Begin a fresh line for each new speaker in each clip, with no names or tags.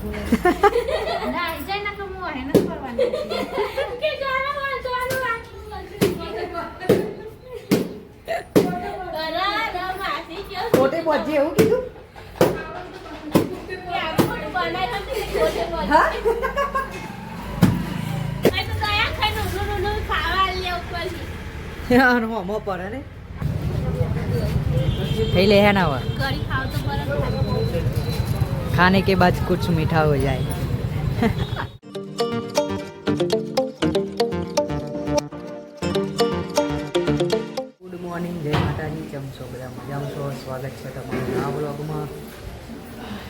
ના જઈ ના તો હું હેને કરવાની કે જાનો વાંચવાનું
કોટે પહોંચે એવું કીધું હા યાર મોમો પર ને થઈ ले है ना वो खाने के बाद कुछ मीठा हो जाए गुड मॉर्निंग जय माताजी કેમ છો બધા મજામાં છો સ્વાગત છે તમારું આ વ્લોગમાં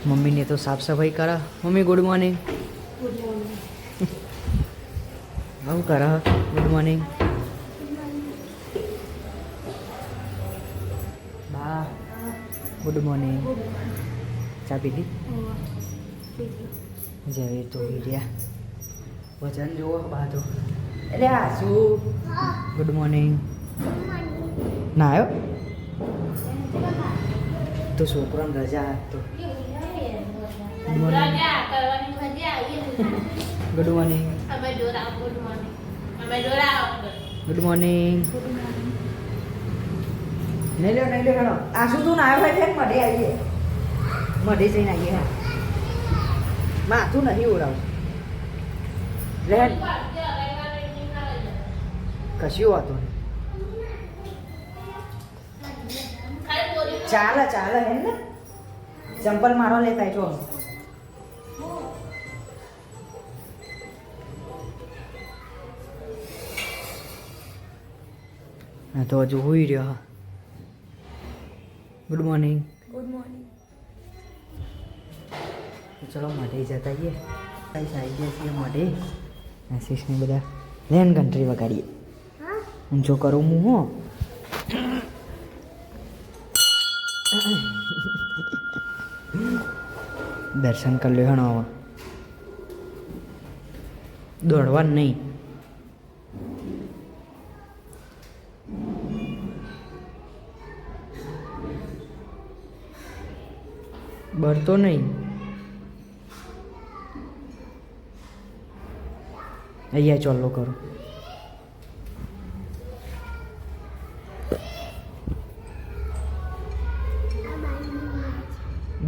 મમ્મી ને તો સાફ સફાઈ કરે મમ્મી ગુડ મોર્નિંગ હું કરે ગુડ મોર્નિંગ બા ગુડ મોર્નિંગ ચા પીધી જવે તો રહ્યા વજન જુઓ બા તો એટલે આ શું ગુડ મોર્નિંગ ના આવ્યો તો છોકરાને રજા આપતો ગુડ મોર્નિંગ ગુડ મોર્નિંગ નહીં લ્યો હેડો આ શું તું ના આવ્યો છે મઢે આવીએ મઢે જઈને આવીએ હા માથું નહીં ઉડાવું લે કશું વાતું નહીં ચાલે હે ને ચંપલ મારો લેતા જો હા તો હજુ હોઈ રહ્યો ગુડ મોર્નિંગ ચલો મઢે જતા આવીએ કઈ સાઈડ છીએ મઢે આશીષને બધા લેન કન્ટ્રી વગાડીએ હું જો કરું હું હો દર્શન કરી લ્યો હણો દોડવાનું નહીં બરતો નહીં અહીંયા ચાલો કરો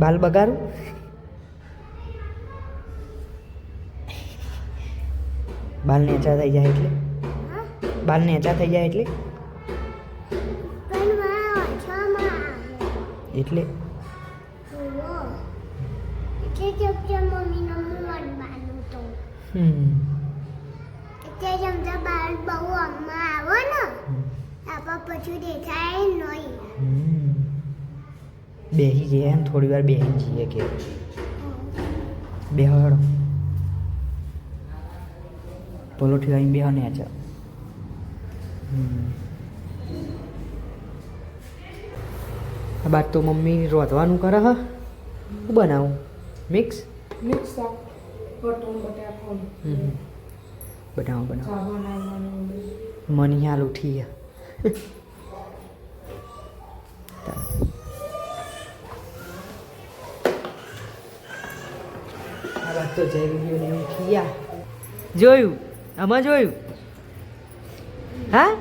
બાલ બગાડું બાલ નેચા થઈ જાય એટલે બાલ નેચા થઈ જાય એટલે બેસી જઈએ ને થોડી વાર બેસી જઈએ કે બેહાડો પલોઠી લાવીને બેહો ને આચા આ બાદ તો મમ્મી રોધવાનું કરે હા હું બનાવું મિક્સ બનાવો મને હાલ ઉઠી ગયા તો જઈ ને ઉઠ્યા જોયું આમાં જોયું હા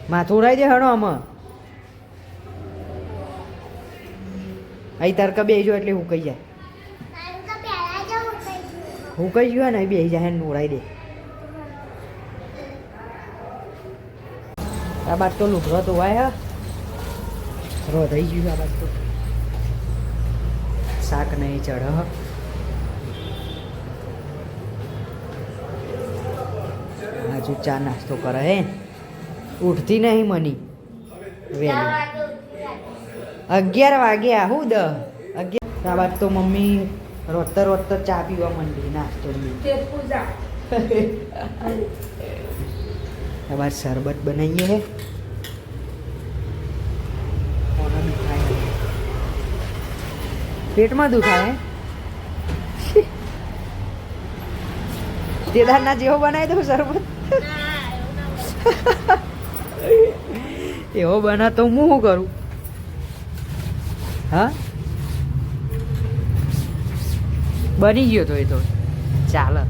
માથું ઉડાઈ દે હણો આમાં અહીં તરકા બેસજો એટલે હું કહી જાય હું કહી ગયો ને બેસી જાય ને ઉડાઈ દે આ બાદ તો લુગડો તો વાય રો થઈ ગયું આ બાદ તો શાક નહીં ચઢ હજુ ચા નાસ્તો કરે હે ઉઠતી નહીં મની વહેલી 11 વાગ્યા હું 11 આ બાદ તો મમ્મી રોતર ચા પીવા માંડી નાસ્તો આ બાદ શરબત બનાવીએ હે પેટમાં દુખાય તેદારના જેવો બનાવી દઉં શરબત એવો બના તો હું શું કરું હા બની ગયો તો એ તો ચાલે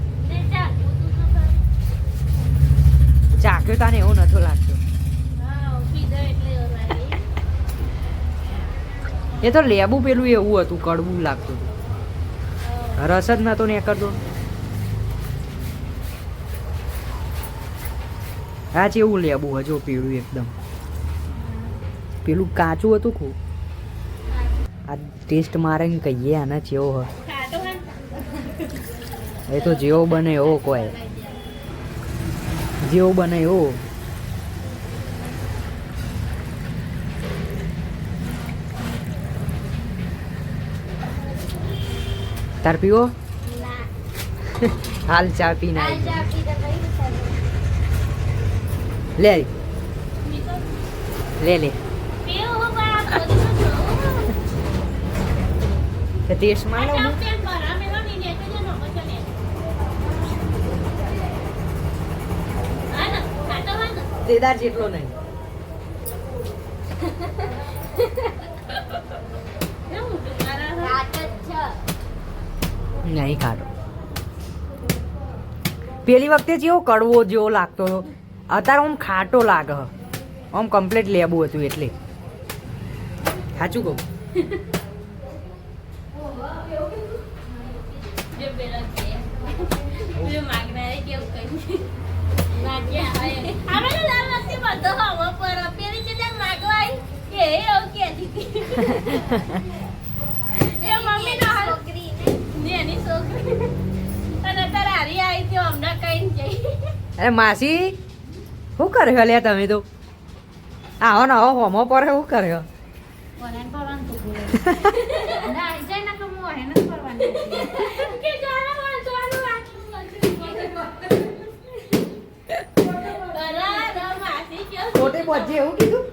ચાખ્યો તાને એવું નતો લાગતો એ તો લેબુ પેલું એવું હતું કડવું લાગતું રસ જ નતો ને કરતો આ જેવું લેબુ હજુ પીળું એકદમ પેલું કાચું હતું ખૂબ આ ટેસ્ટ મારે ને કહીએ આના જેવો હ એ તો જેવો બને એવો કોઈ જેવો બને એવો તાર પીવો હાલ ચા પી ના લે લે લે ટેસ્ટ માં તેદાર જેટલો નહીં નહીં ખાટો પેલી વખતે જેવો કડવો જેવો લાગતો હતો અત્યારે આમ ખાટો લાગે આમ કમ્પ્લીટ લેબુ હતું એટલે સાચું કહું અરે માસી શું કર્યો લે તમે તો આવો ને આવો હોમો પર શું કર્યો ખોટે પહોંચે એવું કીધું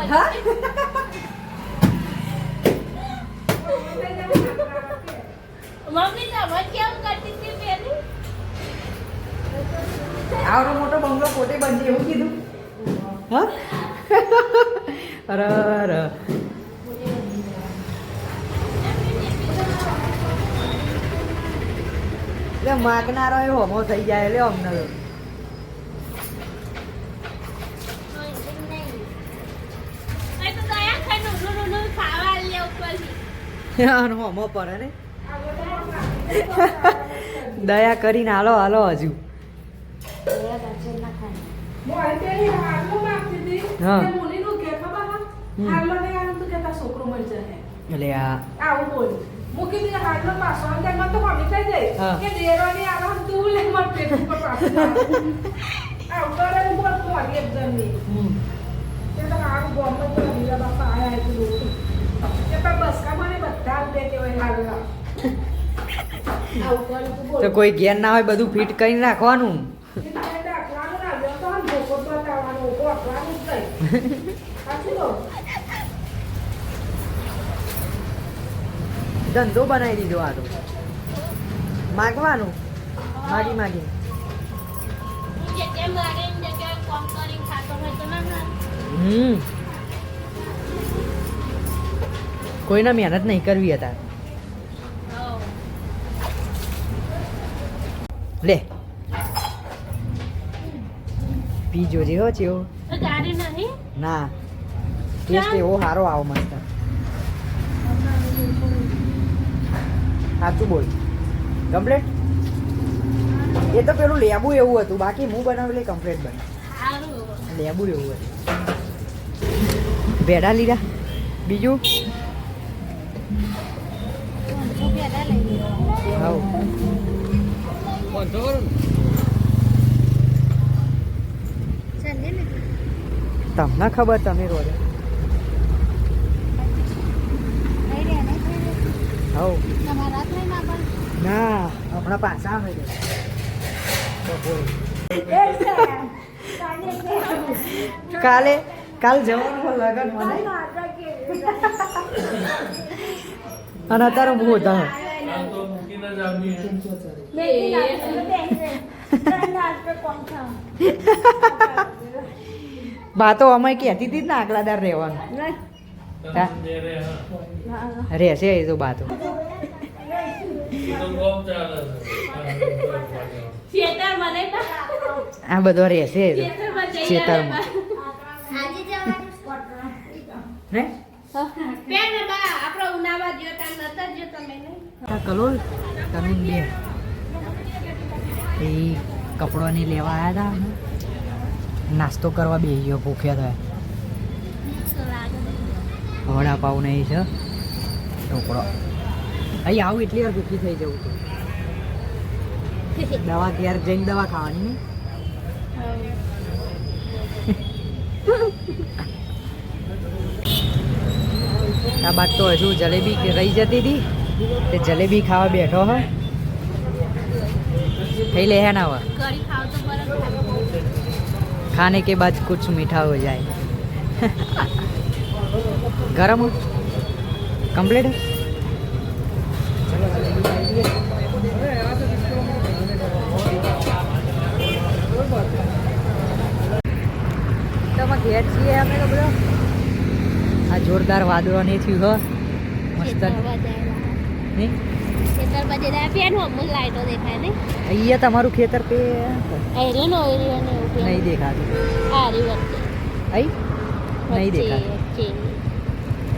હા આવડો મોટો બંગલો પોતે બનશે એવું કીધું હા અરે અરે એટલે માગનારો એ હોમો થઈ જાય એટલે અમને હોમો પડે ને દયા કરીને હાલો હાલો હજુ એટલે
આવું બોલ મૂકી દીધા હાડલો પાછો અને મને તો મમ્મી કહી દે કે દેવાની આવા તું લે મત પેટ ઉપર પાછો આવું કરે બોલ મોડી એકદમ ની તે તો આવું બોલ તો લીલા બાપા આયા છે લોકો કે બસ કા મને બધા દે કે હોય હાડલા આવું કરે તું
તો કોઈ જ્ઞાન ના હોય બધું ફિટ કરીને રાખવાનું ધંધો બનાવી દીધો આ તો માગવાનું માગી માગી કોઈને મહેનત નહીં કરવી હતા લે પી જોજે હો ચેવો ના ટેસ્ટ એવો સારો આવો મસ્ત સાચું બોલ કમ્પ્લેટ એ તો પેલું લેબુ એવું હતું બાકી હું બનાવેલી કમ્પ્લેટ બને લેબુ એવું હતું ભેડા લીધા બીજું તમને ખબર તમે રોજ ના હમણાં પાછા આવે કાલે જવાનું લગન મને અને અત્યારે હું હતા બા તો અમે કહેતી હતી ને આગલાદાર રહેવાનું હા? રહેશે એ તો બા તો આ બધો રહેશે ખેતરમાં ને કલોલ તરુણ બે એ કપડો ને લેવા આવ્યા હતા નાસ્તો કરવા બે ગયો ભૂખ્યા થયા વડાપાઉં નહીં છે ઢોકળો અહીં આવું એટલી વાર ભૂખી થઈ જવું હતું દવા ત્યારે જઈને દવા ખાવાની ને આ બાદ તો હજુ જલેબી રહી જતી હતી તે જલેબી ખાવા બેઠો હોય થઈ લે है ना वो खाने के बाद कुछ मीठा हो जाए गरम हो कंप्लीट है तो मैं घेर છીએ અમે તો બધો આ જોરદાર વાદળો ને થયું હો મસ્ત નહીં અહીંયા તમારું ખેતર પે નહીં દેખાતું અહીં નહીં દેખાતું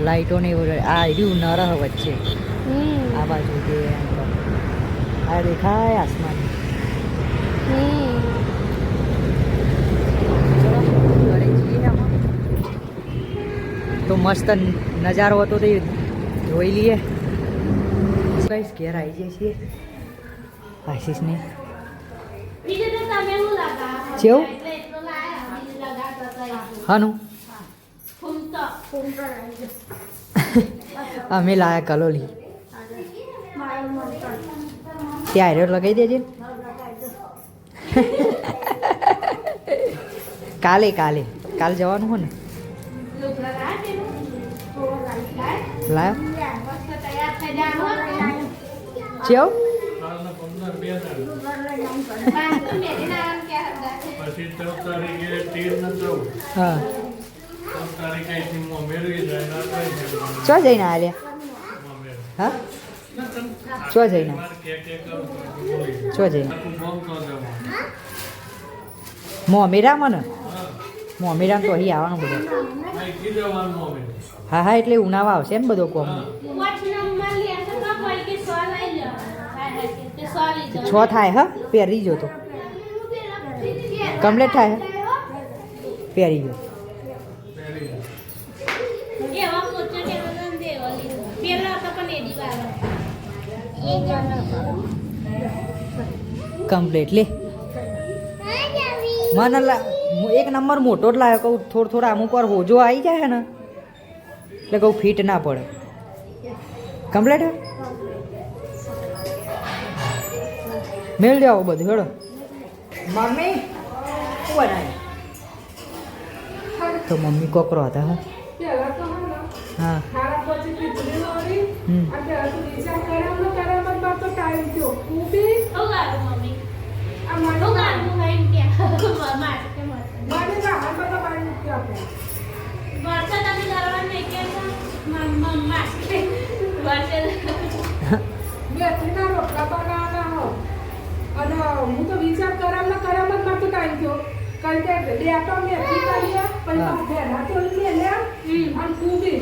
લાઈટો ને આ રહ્યું નરહ વચ્ચે આ બાજુ કે આ દેખાય આસમાન ઘરે જઈએ આમાં તો મસ્ત નજારો હતો તે જોઈ લઈએ ગાઈસ ઘેર આવી જાય છીએ આશીષને કેવું હાનું અમે લાયા કલોલી ત્યાં આયરો લગાવી દેજે કાલે કાલે કાલે જવાનું હોય ને લાયો ચેવ હા ચો જઈને આલ્યા હા ચો જઈને ચો જઈને મોમેરામાં ને મોમેરામ તો અહીં આવવાનું બધું હા હા એટલે ઉનાવા આવશે ને બધો કોમ છ થાય હા પહેરી જો તો કમ્પ્લીટ થાય પહેરી ગયો કમ્પ્લીટ લે મને એક નંબર મોટો જ લાવ્યો કહું થોડા અમુક વાર હોજો આવી જાય ને એટલે કહું ફિટ ના પડે કમ્પ્લીટ મેળ જાઓ બધું હેડો મમ્મી શું બનાવી તો મમ્મી કોકરો હતા હા
હું તો વિચાર કરામ જ મારો ટાઈમ થયો કારણ કે લેટો મેં કરી પણ ભેરા તો લે અને કુબી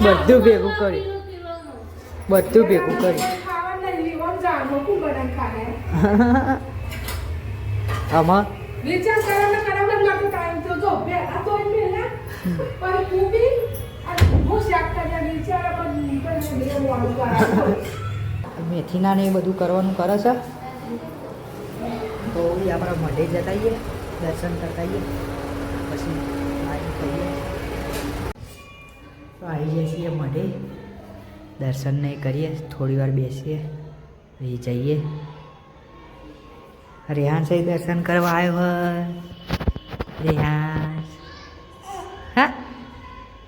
બધું ભેગું કરી બધું ભેગું કરી આમાં
વિચાર કરામ મારો ટાઈમ થયો જો ભેરા તો લે પણ કુબી
મેથીના ને એ બધું કરવાનું કરે છે તો એ આપણા મઢે જતા આવીએ દર્શન કરતા આવીએ પછી આવી કહીએ તો આવી જઈએ છીએ મઢે દર્શન નહીં કરીએ થોડી વાર બેસીએ પછી જઈએ રેહાન સહી દર્શન કરવા આવ્યો હોય રેહાન હા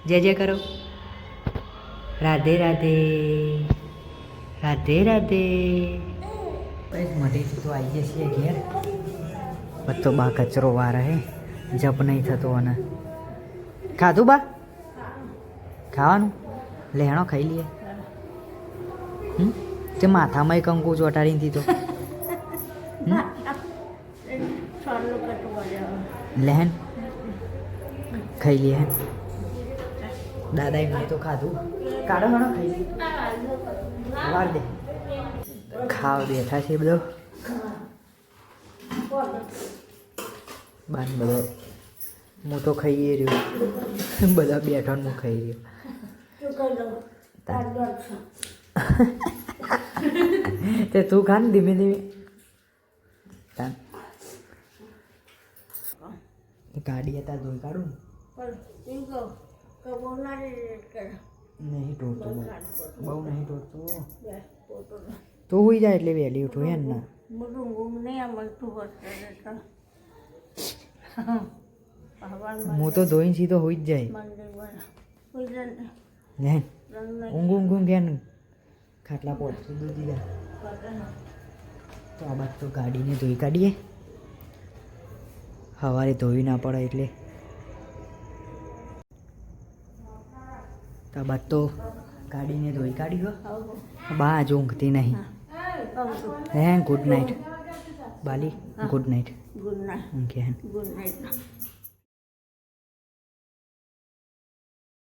જય કરો રાધે રાધે રાધે રાધે બસ મઢેથી તો આવીએ છીએ ઘેર બધો બા કચરો વારે હે જપ નહીં થતો અને ખાધું બા ખાવાનું લેણો ખાઈ લઈએ તે માથામાં કંકુ ચોટાડી દીધો લેન ખાઈ લઈએ દાદાએ મેં તો ખાધું કાઢો હણો ખાઈ લઈએ વાર દે ખાવ બેઠા છે બધો બાન બધો હું તો ખાઈ રહ્યો બધા બેઠા હું ખાઈ રહ્યો તે તું ખા ને ધીમે ધીમે ગાડી હતા ધોઈ કાઢું નહીં ટોટતું બહુ નહીં ટોટતું તું હોઈ જાય એટલે વહેલી ઉઠું હે ને હું તો ધોઈને સીધો હોઈ જ જાય ઊંઘ કે ખાટલા પહોંચતું દૂધી જાય તો આ બાદ તો ગાડીને ધોઈ કાઢીએ સવારે ધોઈ ના પડે એટલે તો આ બાદ તો ગાડીને ધોઈ કાઢ્યો બા જ ઊંઘતી નહીં હે ગુડ નાઇટ બાલી ગુડ નાઇટ
ગુડ નાઇટ
ઊંઘે
ગુડ નાઇટ